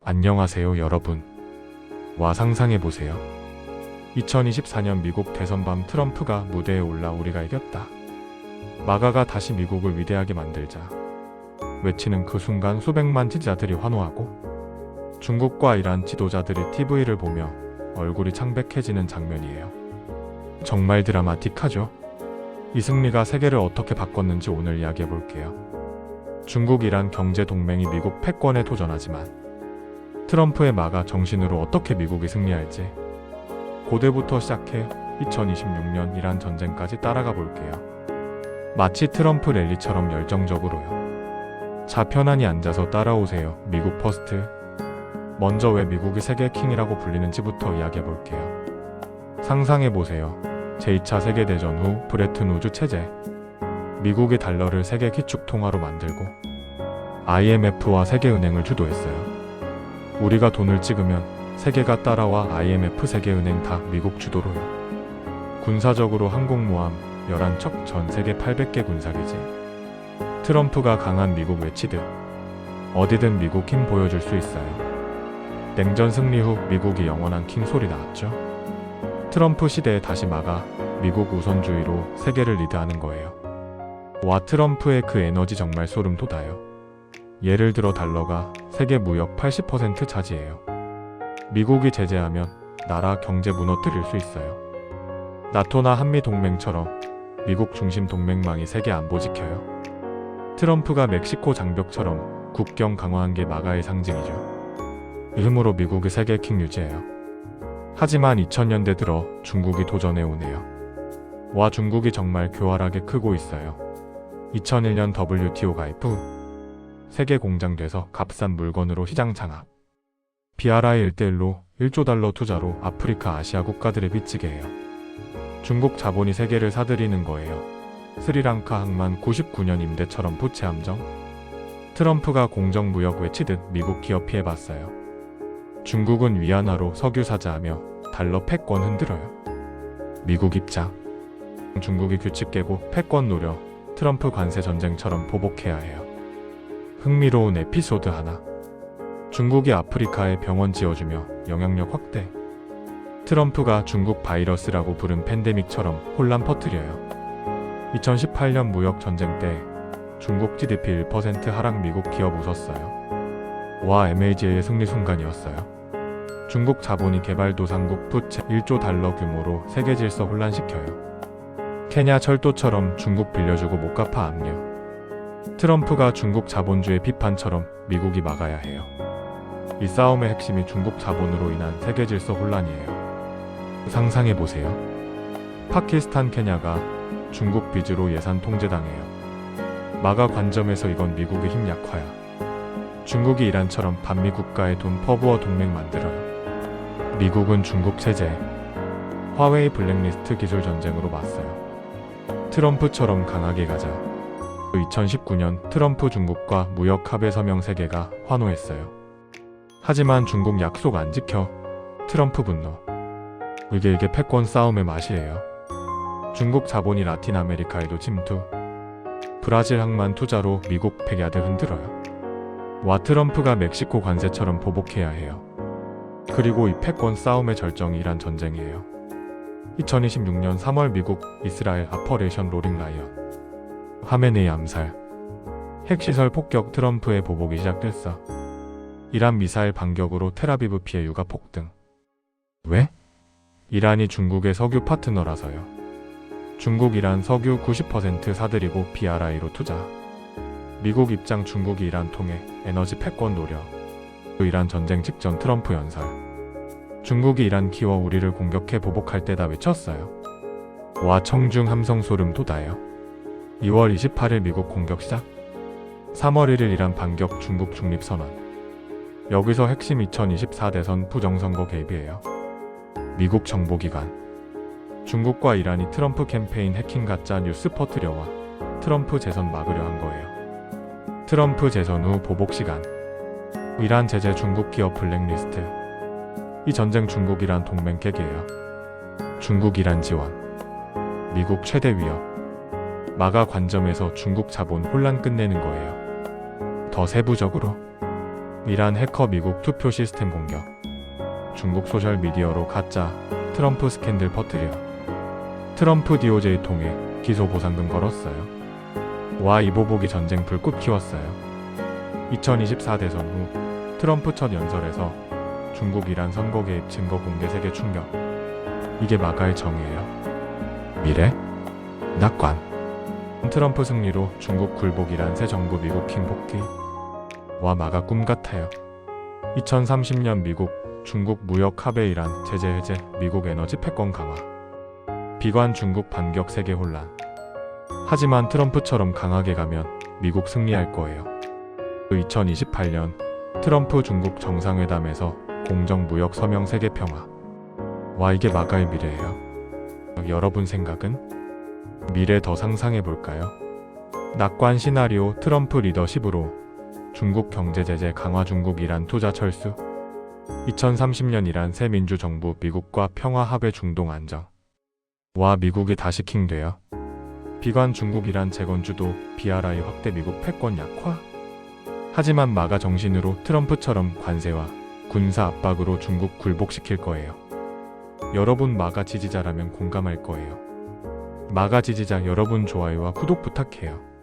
안녕하세요 여러분. 와 상상해보세요. 2024년 미국 대선 밤 트럼프가 무대에 올라 우리가 이겼다. 마가가 다시 미국을 위대하게 만들자 외치는 그 순간 수백만 지지자들이 환호하고 중국과 이란 지도자들이 TV를 보며 얼굴이 창백해지는 장면이에요. 정말 드라마틱하죠? 이 승리가 세계를 어떻게 바꿨는지 오늘 이야기해볼게요. 중국 이란 경제 동맹이 미국 패권에 도전하지만 트럼프의 마가 정신으로 어떻게 미국이 승리할지 고대부터 시작해 2026년 이란 전쟁까지 따라가 볼게요. 마치 트럼프 랠리처럼 열정적으로요. 자 편안히 앉아서 따라오세요. 미국 퍼스트. 먼저 왜 미국이 세계 킹이라고 불리는지부터 이야기해 볼게요. 상상해 보세요. 제2차 세계대전 후 브레튼 우즈 체제. 미국이 달러를 세계 기축 통화로 만들고 IMF와 세계은행을 주도했어요. 우리가 돈을 찍으면 세계가 따라와 IMF 세계은행 다 미국 주도로요. 군사적으로 항공모함 11척 전 세계 800개 군사기지. 트럼프가 강한 미국 외치듯 어디든 미국 힘 보여줄 수 있어요. 냉전 승리 후 미국이 영원한 킹 소리 나왔죠. 트럼프 시대에 다시 마가 미국 우선주의로 세계를 리드하는 거예요. 와 트럼프의 그 에너지 정말 소름 돋아요. 예를 들어 달러가 세계 무역 80% 차지해요. 미국이 제재하면 나라 경제 무너뜨릴 수 있어요. 나토나 한미동맹처럼 미국 중심 동맹망이 세계 안보 지켜요. 트럼프가 멕시코 장벽처럼 국경 강화한 게 마가의 상징이죠. 이 힘으로 미국이 세계 킹 유지해요. 하지만 2000년대 들어 중국이 도전해 오네요. 와 중국이 정말 교활하게 크고 있어요. 2001년 WTO 가입 후 세계 공장 돼서 값싼 물건으로 시장 장악. BRI 1대1로 1조 달러 투자로 아프리카 아시아 국가들을 빚지게 해요. 중국 자본이 세계를 사들이는 거예요. 스리랑카 항만 99년 임대처럼 부채 함정. 트럼프가 공정무역 외치듯 미국 기업 피해봤어요. 중국은 위안화로 석유 사자하며 달러 패권 흔들어요. 미국 입장. 중국이 규칙 깨고 패권 노려 트럼프 관세 전쟁처럼 보복해야 해요. 흥미로운 에피소드 하나. 중국이 아프리카에 병원 지어주며 영향력 확대. 트럼프가 중국 바이러스라고 부른 팬데믹처럼 혼란 퍼뜨려요. 2018년 무역 전쟁 때 중국 GDP 1% 하락 미국 기업 웃었어요. 와 MAGA의 승리 순간이었어요. 중국 자본이 개발도상국 부채 1조 달러 규모로 세계 질서 혼란시켜요. 케냐 철도처럼 중국 빌려주고 못 갚아 압류. 트럼프가 중국 자본주의 비판처럼 미국이 막아야 해요. 이 싸움의 핵심이 중국 자본으로 인한 세계 질서 혼란이에요. 상상해보세요. 파키스탄 케냐가 중국 빚으로 예산 통제당해요. 마가 관점에서 이건 미국의 힘 약화야. 중국이 이란처럼 반미 국가의 돈 퍼부어 동맹 만들어요. 미국은 중국 체제, 화웨이 블랙리스트 기술 전쟁으로 맞서요. 트럼프처럼 강하게 가자. 2019년 트럼프 중국과 무역 합의 서명 세계가 환호했어요. 하지만 중국 약속 안 지켜. 트럼프 분노. 이게 패권 싸움의 맛이에요. 중국 자본이 라틴 아메리카에도 침투. 브라질 항만 투자로 미국 백야드 흔들어요. 와 트럼프가 멕시코 관세처럼 보복해야 해요. 그리고 이 패권 싸움의 절정이 이란 전쟁이에요. 2026년 3월 미국 이스라엘 아퍼레이션 로링 라이언. 하메네이 암살. 핵시설 폭격 트럼프의 보복이 시작됐어. 이란 미사일 반격으로 텔아비브 피해 유가 폭등. 왜? 이란이 중국의 석유 파트너라서요. 중국 이란 석유 90% 사들이고 BRI로 투자. 미국 입장 중국이 이란 통해 에너지 패권 노려. 이란 전쟁 직전 트럼프 연설. 중국이 이란 키워 우리를 공격해 보복할 때다 외쳤어요. 와 청중 함성 소름 돋아요. 2월 28일 미국 공격 시작. 3월 1일 이란 반격 중국 중립선언. 여기서 핵심 2024 대선 부정선거 개입이에요. 미국 정보기관. 중국과 이란이 트럼프 캠페인 해킹 가짜 뉴스 퍼뜨려와 트럼프 재선 막으려 한 거예요. 트럼프 재선 후 보복 시간. 이란 제재 중국 기업 블랙리스트. 이 전쟁 중국 이란 동맹 깨기예요. 중국 이란 지원. 미국 최대 위협. 마가 관점에서 중국 자본 혼란 끝내는 거예요. 더 세부적으로 이란 해커 미국 투표 시스템 공격. 중국 소셜미디어로 가짜 트럼프 스캔들 퍼뜨려. 트럼프 DOJ 통해 기소 보상금 걸었어요. 와 이보복이 전쟁 불꽃 키웠어요. 2024 대선 후 트럼프 첫 연설에서 중국 이란 선거 개입 증거 공개 세계 충격. 이게 마가의 정의예요. 미래? 낙관. 트럼프 승리로 중국 굴복 이란 새 정부 미국 킹 복귀. 와 마가 꿈 같아요. 2030년 미국 중국 무역 합의 이란 제재 해제 미국 에너지 패권 강화. 비관 중국 반격 세계 혼란. 하지만 트럼프처럼 강하게 가면 미국 승리할 거예요. 2028년 트럼프 중국 정상회담에서 공정 무역 서명 세계 평화. 와 이게 마가의 미래예요. 여러분 생각은? 미래 더 상상해 볼까요? 낙관 시나리오 트럼프 리더십으로 중국 경제 제재 강화 중국 이란 투자 철수. 2030년 이란 새 민주 정부 미국과 평화 합의 중동 안정. 와 미국이 다시 킹 돼요. 비관 중국 이란 재건주도 BRI 확대 미국 패권 약화. 하지만 마가 정신으로 트럼프처럼 관세와 군사 압박으로 중국 굴복시킬 거예요. 여러분 마가 지지자라면 공감할 거예요. 마가 지지자 여러분 좋아요와 구독 부탁해요.